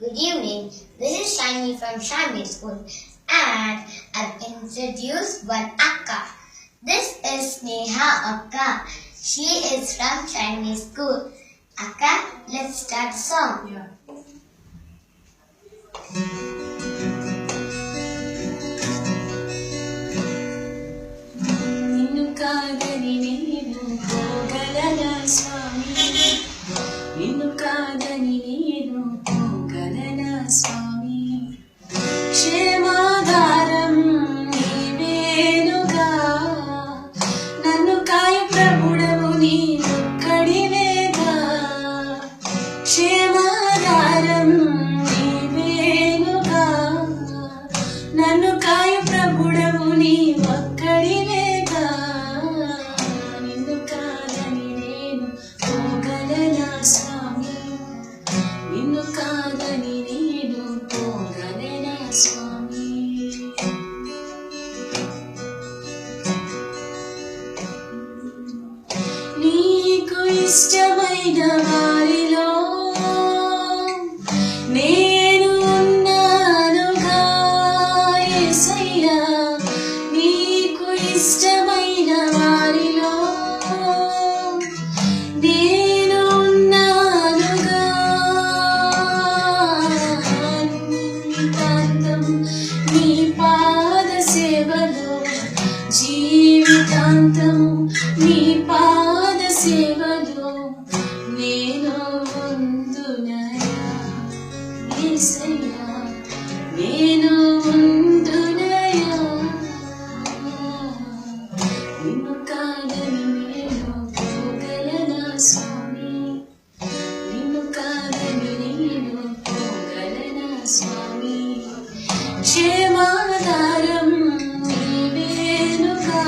Good evening. This is Shiny from Shiny School, and I've introduced one Akka. This is Neha Akka. She is from Shiny School. Akka, let's start the song. నిన్ను కాదని నేను పోగలనా స్వామి, నిన్ను కాదని నేను పోగలనా స్వామి. క్షేమాధారం నీవేనుగా, నన్ను కాయ ప్రభుడవు నీవొక్కడివేగా. క్షేమాధారం నీవేనుగా, నన్ను కాయ ప్రభుడవు నీవొక్కడివేగా. నిన్ను కాదని నేను పోగలనా స్వామి, నిన్ను కాదని నేను పోగలనా స్వామి. నీకు ఇష్టమైన వారిలో నేను ఉన్నానుగా యేసయ్యా. నీకు ఇష్టమైన వారిలో నేను ఉన్నానుగా. జీవితాంతం నీ పాద సేవలో, జీవితాంతం నీ పాద సేవలో నేను ఉందునయా యేసయ్యా, నేను ఉందునయా. నిన్ను కాదని నేను పోగలనా స్వామి, నిన్ను కాదని నేను పోగలనా స్వామి. క్షేమాధారం నీవేనుగా,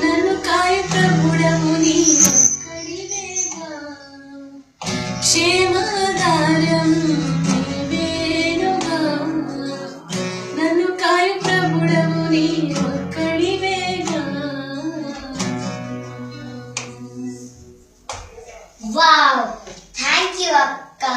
నన్ను కాయ ప్రభుడవు నీవొక్కడివేగా. క్షేమాధారం నీవేనుగా, నన్ను కాయ ప్రభుడవు నీవొక్కడివేగా. Wow! Thank you, Akka.